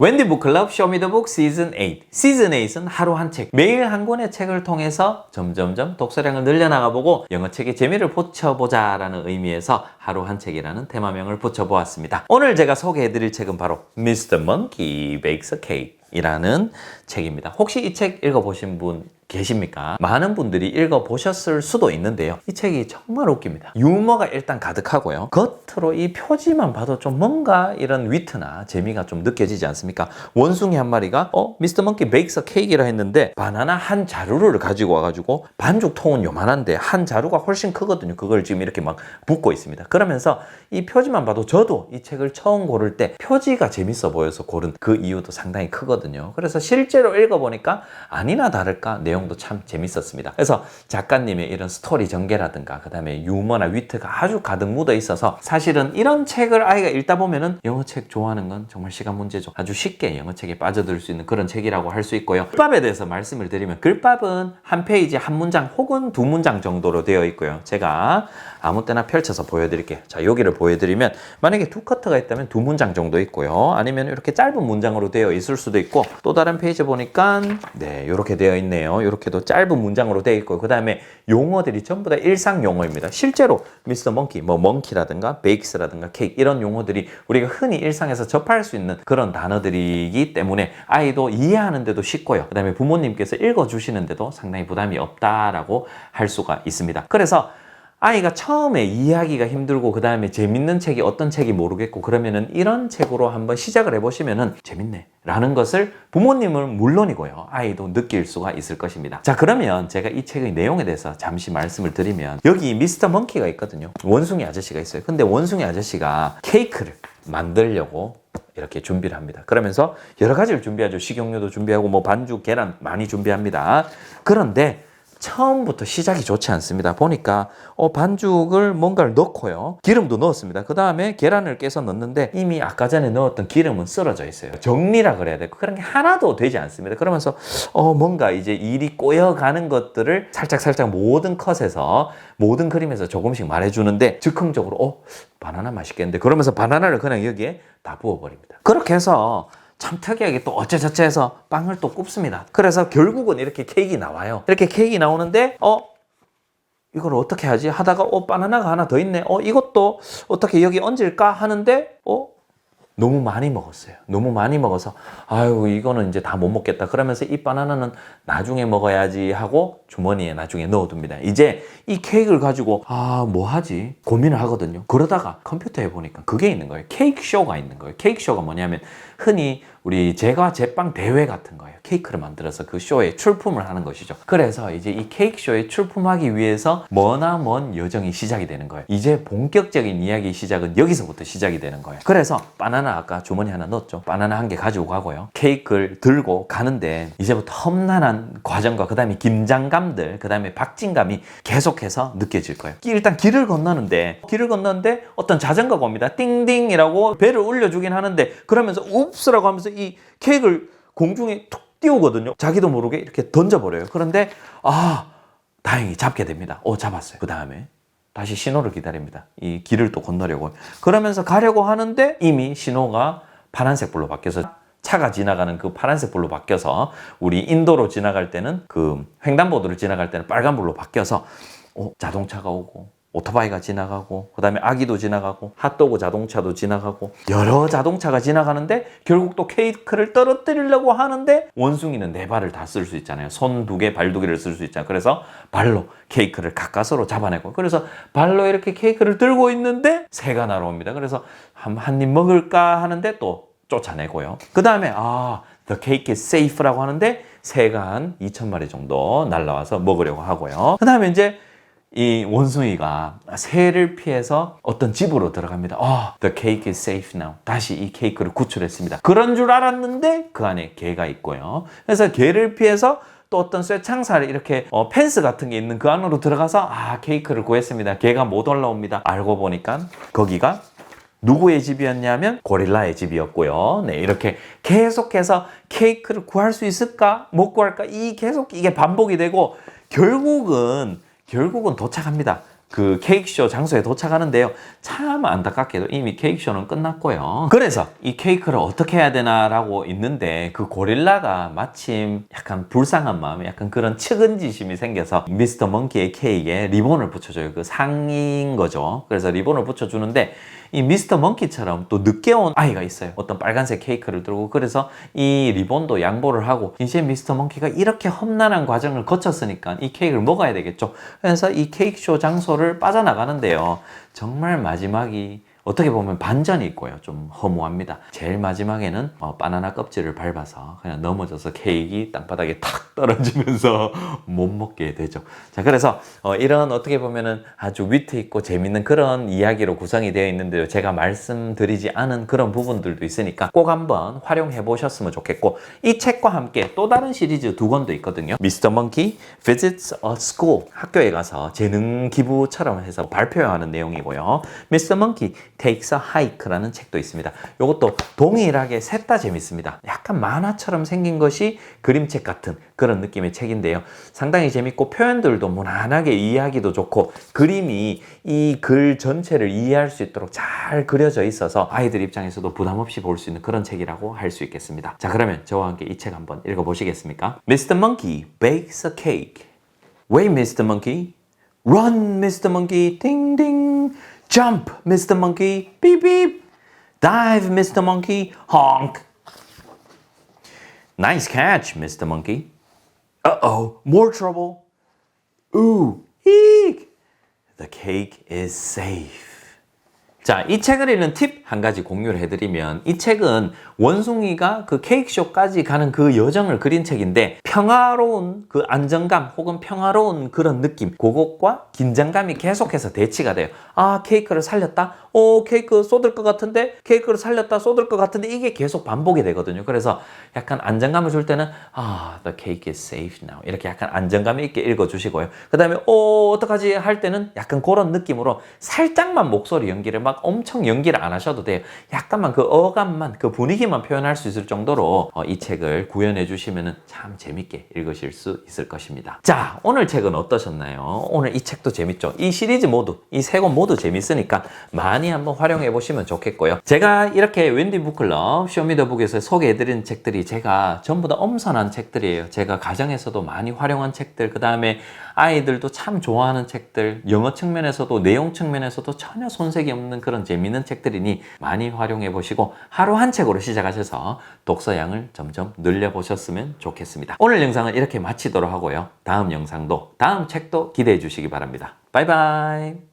웬디 북클럽 쇼미더북 시즌 8. 시즌 8은 하루 한 책, 매일 한 권의 책을 통해서 점점점 독서량을 늘려나가 보고 영어 책의 재미를 붙여보자 라는 의미에서 하루 한 책이라는 테마명을 붙여보았습니다. 오늘 제가 소개해드릴 책은 바로 Mr. Monkey Bakes a Cake 이라는 책입니다. 혹시 이 책 읽어보신 분 계십니까? 많은 분들이 읽어보셨을 수도 있는데요. 이 책이 정말 웃깁니다. 유머가 일단 가득하고요. 겉으로 이 표지만 봐도 좀 뭔가 이런 위트나 재미가 좀 느껴지지 않습니까? 원숭이 한 마리가 미스터 먼키 베이크스 케이크라 했는데 바나나 한 자루를 가지고 와가지고 반죽 통은 요만한데 한 자루가 훨씬 크거든요. 그걸 지금 이렇게 막 붓고 있습니다. 그러면서 이 표지만 봐도 저도 이 책을 처음 고를 때 표지가 재밌어 보여서 고른 그 이유도 상당히 크거든요. 그래서 실제로 읽어보니까 아니나 다를까 내용도 참 재밌었습니다. 그래서 작가님의 이런 스토리 전개라든가 그 다음에 유머나 위트가 아주 가득 묻어 있어서 사실은 이런 책을 아이가 읽다 보면은 영어책 좋아하는 건 정말 시간 문제죠. 아주 쉽게 영어책에 빠져들 수 있는 그런 책이라고 할 수 있고요. 글밥에 대해서 말씀을 드리면 글밥은 한 페이지 한 문장 혹은 두 문장 정도로 되어 있고요. 제가 아무 때나 펼쳐서 보여드릴게요. 자, 여기를 보여드리면 만약에 두 커트가 있다면 두 문장 정도 있고요. 아니면 이렇게 짧은 문장으로 되어 있을 수도 있고 또 다른 페이지 보니까 네, 이렇게 되어 있네요. 이렇게도 짧은 문장으로 되어 있고 그 다음에 용어들이 전부 다 일상 용어입니다. 실제로 미스터 먼키, 먼키라든가 베이크스라든가 케이크 이런 용어들이 우리가 흔히 일상에서 접할 수 있는 그런 단어들이기 때문에 아이도 이해하는데도 쉽고요. 그 다음에 부모님께서 읽어주시는데도 상당히 부담이 없다라고 할 수가 있습니다. 그래서 아이가 처음에 이해하기가 힘들고 그 다음에 재밌는 책이 어떤 책이 모르겠고 그러면은 이런 책으로 한번 시작을 해보시면은 재밌네 라는 것을 부모님은 물론이고요 아이도 느낄 수가 있을 것입니다. 자, 그러면 제가 이 책의 내용에 대해서 잠시 말씀을 드리면 여기 미스터 먼키가 있거든요. 원숭이 아저씨가 있어요. 근데 원숭이 아저씨가 케이크를 만들려고 이렇게 준비를 합니다. 그러면서 여러 가지를 준비하죠. 식용유도 준비하고 뭐 반죽, 계란 많이 준비합니다. 그런데 처음부터 시작이 좋지 않습니다. 보니까 반죽을 뭔가를 넣고요. 기름도 넣었습니다. 그 다음에 계란을 깨서 넣는데 이미 아까 전에 넣었던 기름은 쓰러져 있어요. 정리라 그래야 되고 그런 게 하나도 되지 않습니다. 그러면서 뭔가 이제 일이 꼬여가는 것들을 살짝 모든 컷에서 모든 그림에서 조금씩 말해주는데 즉흥적으로 바나나 맛있겠는데 그러면서 바나나를 그냥 여기에 다 부어버립니다. 그렇게 해서 참 특이하게 또 어째저째 해서 빵을 또 굽습니다. 그래서 결국은 이렇게 케이크 나와요. 이렇게 케이크 나오는데 이걸 어떻게 하지? 하다가 바나나가 하나 더 있네. 이것도 어떻게 여기 얹을까? 하는데 너무 많이 먹었어요. 너무 많이 먹어서 아유 이거는 이제 다 못 먹겠다. 그러면서 이 바나나는 나중에 먹어야지 하고 주머니에 나중에 넣어둡니다. 이제 이 케이크를 가지고 뭐 하지? 고민을 하거든요. 그러다가 컴퓨터에 보니까 그게 있는 거예요. 케이크 쇼가 있는 거예요. 케이크 쇼가 뭐냐면 흔히 우리 제과 제빵 대회 같은 거예요. 케이크를 만들어서 그 쇼에 출품을 하는 것이죠. 그래서 이제 이 케이크 쇼에 출품하기 위해서 머나먼 여정이 시작이 되는 거예요. 이제 본격적인 이야기 시작은 여기서부터 시작이 되는 거예요. 그래서 바나나 아까 주머니 하나 넣었죠. 바나나 한 개 가지고 가고요. 케이크를 들고 가는데 이제부터 험난한 과정과 그 다음에 긴장감들, 그 다음에 박진감이 계속해서 느껴질 거예요. 일단 길을 건너는데 어떤 자전거가 옵니다. 띵띵이라고 배를 울려주긴 하는데 그러면서 웁스라고 하면서 이 케이크를 공중에 툭 띄우거든요. 자기도 모르게 이렇게 던져버려요. 그런데 다행히 잡게 됩니다. 잡았어요. 그 다음에 다시 신호를 기다립니다. 이 길을 또 건너려고. 그러면서 가려고 하는데 이미 신호가 파란색 불로 바뀌어서 차가 지나가는 그 파란색 불로 바뀌어서 우리 인도로 지나갈 때는 그 횡단보도를 지나갈 때는 빨간불로 바뀌어서 자동차가 오고 오토바이가 지나가고 그 다음에 아기도 지나가고 핫도그 자동차도 지나가고 여러 자동차가 지나가는데 결국 또 케이크를 떨어뜨리려고 하는데 원숭이는 네 발을 다 쓸 수 있잖아요. 손 두 개, 발 두 개를 쓸 수 있잖아요. 그래서 발로 케이크를 가까스로 잡아내고 그래서 발로 이렇게 케이크를 들고 있는데 새가 날아옵니다. 그래서 한 입 먹을까 하는데 또 쫓아내고요. 그 다음에 the cake is safe라고 하는데 새가 한 2,000마리 정도 날라와서 먹으려고 하고요. 그 다음에 이제 이 원숭이가 새를 피해서 어떤 집으로 들어갑니다. The cake is safe now. 다시 이 케이크를 구출했습니다. 그런 줄 알았는데 그 안에 개가 있고요. 그래서 개를 피해서 또 어떤 쇠창살 이렇게 펜스 같은 게 있는 그 안으로 들어가서 케이크를 구했습니다. 개가 못 올라옵니다. 알고 보니까 거기가 누구의 집이었냐면 고릴라의 집이었고요. 네, 이렇게 계속해서 케이크를 구할 수 있을까? 못 구할까? 계속 이게 반복이 되고 결국은 도착합니다. 그 케이크쇼 장소에 도착하는데요. 참 안타깝게도 이미 케이크쇼는 끝났고요. 그래서 이 케이크를 어떻게 해야 되나라고 있는데 그 고릴라가 마침 약간 불쌍한 마음에 약간 그런 측은지심이 생겨서 미스터 먼키의 케이크에 리본을 붙여줘요. 그 상인 거죠. 그래서 리본을 붙여주는데 이 미스터 먼키처럼 또 늦게 온 아이가 있어요. 어떤 빨간색 케이크를 들고. 그래서 이 리본도 양보를 하고 이제 미스터 먼키가 이렇게 험난한 과정을 거쳤으니까 이 케이크를 먹어야 되겠죠. 그래서 이 케이크쇼 장소를 빠져나가는데요. 정말 마지막이 어떻게 보면 반전이 있고요. 좀 허무합니다. 제일 마지막에는 바나나 껍질을 밟아서 그냥 넘어져서 케이크가 땅바닥에 탁 떨어지면서 못 먹게 되죠. 자, 그래서 이런 어떻게 보면은 아주 위트 있고 재밌는 그런 이야기로 구성이 되어 있는데요. 제가 말씀드리지 않은 그런 부분들도 있으니까 꼭 한번 활용해 보셨으면 좋겠고, 이 책과 함께 또 다른 시리즈 2권도 있거든요. 미스터 먼키 Visits a School, 학교에 가서 재능 기부처럼 해서 발표하는 내용이고요. 미스터 먼키 Takes a Hike라는 책도 있습니다. 이것도 동일하게 셋 다 재밌습니다. 약간 만화처럼 생긴 것이 그림책 같은 그런 느낌의 책인데요. 상당히 재밌고 표현들도 무난하게 이해하기도 좋고 그림이 이 글 전체를 이해할 수 있도록 잘 그려져 있어서 아이들 입장에서도 부담 없이 볼 수 있는 그런 책이라고 할 수 있겠습니다. 자, 그러면 저와 함께 이 책 한번 읽어보시겠습니까? Mr. Monkey bakes a cake. Wait, Mr. Monkey. Run, Mr. Monkey. Ding, ding. Jump, Mr. Monkey. Beep, beep. Dive, Mr. Monkey. Honk. Nice catch, Mr. Monkey. Uh-oh, more trouble. Ooh, eek. The cake is safe. 자, 이 책을 읽는 팁 한 가지 공유를 해드리면, 이 책은 원숭이가 그 케이크쇼까지 가는 그 여정을 그린 책인데 평화로운 그 안정감 혹은 평화로운 그런 느낌, 그것과 긴장감이 계속해서 대치가 돼요. 아, 케이크를 살렸다? 케이크 쏟을 것 같은데? 케이크를 살렸다 쏟을 것 같은데? 이게 계속 반복이 되거든요. 그래서 약간 안정감을 줄 때는 the cake is safe now, 이렇게 약간 안정감 있게 읽어주시고요. 그 다음에 어떡하지? 할 때는 약간 그런 느낌으로 살짝만 목소리 연기를, 막 엄청 연기를 안 하셔도 돼요. 약간만 그 어감만, 그 분위기만 표현할 수 있을 정도로 이 책을 구현해 주시면 참 재밌게 읽으실 수 있을 것입니다. 자, 오늘 책은 어떠셨나요? 오늘 이 책도 재밌죠? 이 시리즈 모두, 이 세 권 모두 재밌으니까 많이 한번 활용해 보시면 좋겠고요. 제가 이렇게 웬디 북클럽 쇼미더북에서 소개해 드린 책들이 제가 전부 다 엄선한 책들이에요. 제가 가정에서도 많이 활용한 책들, 그 다음에 아이들도 참 좋아하는 책들, 영어 측면에서도 내용 측면에서도 전혀 손색이 없는 그런 재밌는 책들이니 많이 활용해 보시고 하루 한 책으로 시작하셔서 독서량을 점점 늘려보셨으면 좋겠습니다. 오늘 영상은 이렇게 마치도록 하고요. 다음 영상도, 다음 책도 기대해 주시기 바랍니다. 바이바이.